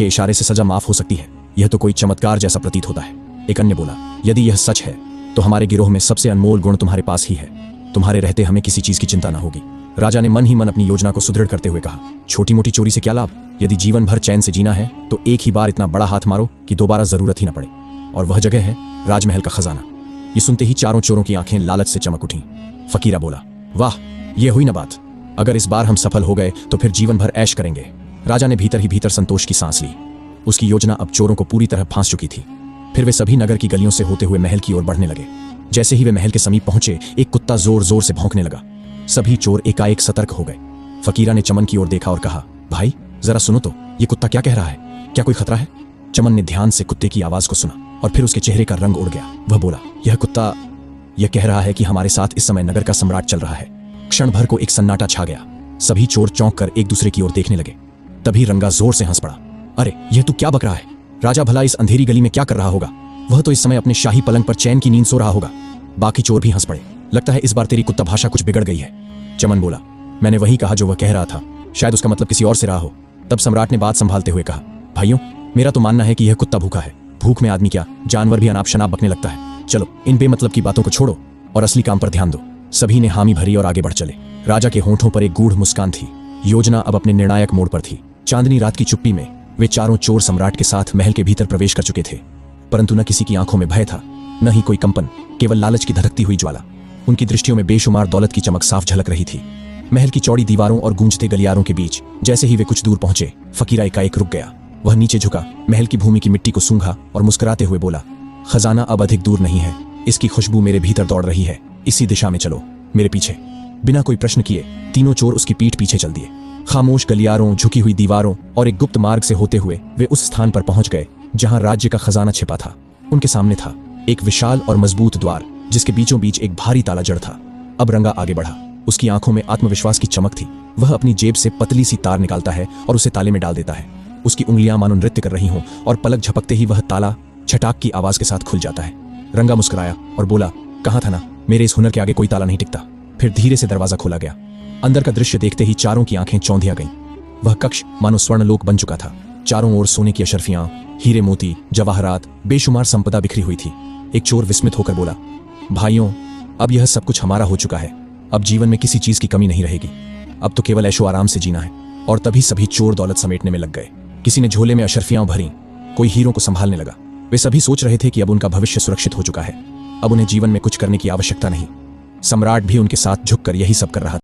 के इशारे से सजा माफ हो सकती है, यह तो कोई चमत्कार जैसा प्रतीत होता है। एक अन्य बोला, यदि यह सच है तो हमारे गिरोह में सबसे अनमोल गुण तुम्हारे पास ही है। तुम्हारे रहते हमें किसी चीज की चिंता न होगी। राजा ने मन ही मन अपनी योजना को सुदृढ़ करते हुए कहा, छोटी मोटी चोरी से क्या लाभ? यदि जीवन भर चैन से जीना है तो एक ही बार इतना बड़ा हाथ मारो कि दोबारा जरूरत ही न पड़े। और वह जगह है राजमहल का खजाना। ये सुनते ही चारों चोरों की आंखें लालच से चमक उठीं। फकीरा बोला, वाह, यह हुई न बात। अगर इस बार हम सफल हो गए तो फिर जीवन भर ऐश करेंगे। राजा ने भीतर ही भीतर संतोष की सांस ली। उसकी योजना अब चोरों को पूरी तरह फांस चुकी थी। फिर वे सभी नगर की गलियों से होते हुए महल की ओर बढ़ने लगे। जैसे ही वे महल के समीप पहुंचे, एक कुत्ता जोर जोर से भौंकने लगा। सभी चोर एकाएक सतर्क हो गए। फकीरा ने चमन की ओर देखा और कहा, भाई जरा सुनो तो, ये कुत्ता क्या कह रहा है? क्या कोई खतरा है? चमन ने ध्यान से कुत्ते की आवाज को सुना और फिर उसके चेहरे का रंग उड़ गया। वह बोला, यह कुत्ता यह कह रहा है कि हमारे साथ इस समय नगर का सम्राट चल रहा है। क्षण भर को एक सन्नाटा छा गया। सभी चोर चौंक कर एक दूसरे की ओर देखने लगे। तभी रंगा जोर से हंस पड़ा। अरे, यह तू क्या बक रहा है? राजा भला इस अंधेरी गली में क्या कर रहा होगा? वह तो इस समय अपने शाही पलंग पर चैन की नींद सो रहा होगा। बाकी चोर भी हंस पड़े। लगता है इस बार तेरी कुत्ता भाषा कुछ बिगड़ गई है। चमन बोला, मैंने वही कहा जो वह कह रहा था, शायद उसका मतलब किसी और से रहा हो। तब सम्राट ने बात संभालते हुए कहा, भाइयों, मेरा तो मानना है कि यह कुत्ता भूखा है। भूख में आदमी क्या, जानवर भी अनाप शनाप बकने लगता है। चलो इन बेमतलब की बातों को छोड़ो और असली काम पर ध्यान दो। सभी ने हामी भरी और आगे बढ़ चले। राजा के होंठों पर एक गूढ़ मुस्कान थी। योजना अब अपने निर्णायक मोड़ पर थी। चांदनी रात की चुप्पी में वे चारों चोर सम्राट के साथ महल के भीतर प्रवेश कर चुके थे। परंतु न किसी की आंखों में भय था, न ही कोई कंपन, केवल लालच की धधकती हुई ज्वाला। उनकी दृष्टियों में बेशुमार दौलत की चमक साफ झलक रही थी। महल की चौड़ी दीवारों और गूंजते गलियारों के बीच जैसे ही वे कुछ दूर पहुंचे, फकीरा एकाएक रुक गया। वह नीचे झुका, महल की भूमि की मिट्टी को सूंघा और मुस्कुराते हुए बोला, खजाना अब अधिक दूर नहीं है। इसकी खुशबू मेरे भीतर दौड़ रही है। इसी दिशा में चलो, मेरे पीछे। बिना कोई प्रश्न किए तीनों चोर उसकी पीठ पीछे चल दिए। खामोश गलियारों, झुकी हुई दीवारों और एक गुप्त मार्ग से होते हुए वे उस स्थान पर पहुंच गए जहां राज्य का खजाना छिपा था। उनके सामने था एक विशाल और मजबूत द्वार, जिसके बीचों बीच एक भारी ताला जड़ था। अब रंगा आगे बढ़ा। उसकी आंखों में आत्मविश्वास की चमक थी। वह अपनी जेब से पतली सी तार निकालता है और उसे ताले में डाल देता है। उसकी उंगलियां मानो नृत्य कर रही हों और पलक झपकते ही वह ताला छटाक की आवाज के साथ खुल जाता है। रंगा मुस्कुराया और बोला, कहा था ना, मेरे इस हुनर के आगे कोई ताला नहीं टिकता। फिर धीरे से दरवाजा खोला गया। अंदर का दृश्य देखते ही चारों की आंखें चौंधिया गईं। वह कक्ष मानो स्वर्णलोक बन चुका था। चारों ओर सोने की अशर्फियां, हीरे मोती, जवाहरात, बेशुमार संपदा बिखरी हुई थी। एक चोर विस्मित होकर बोला, भाइयों, अब यह सब कुछ हमारा हो चुका है। अब जीवन में किसी चीज की कमी नहीं रहेगी। अब तो केवल ऐशो आराम से जीना है। और तभी सभी चोर दौलत समेटने में लग गए। किसी ने झोले में अशर्फियां भरी, कोई हीरों को संभालने लगा। वे सभी सोच रहे थे कि अब उनका भविष्य सुरक्षित हो चुका है। अब उन्हें जीवन में कुछ करने की आवश्यकता नहीं। सम्राट भी उनके साथ झुककर यही सब कर रहा था।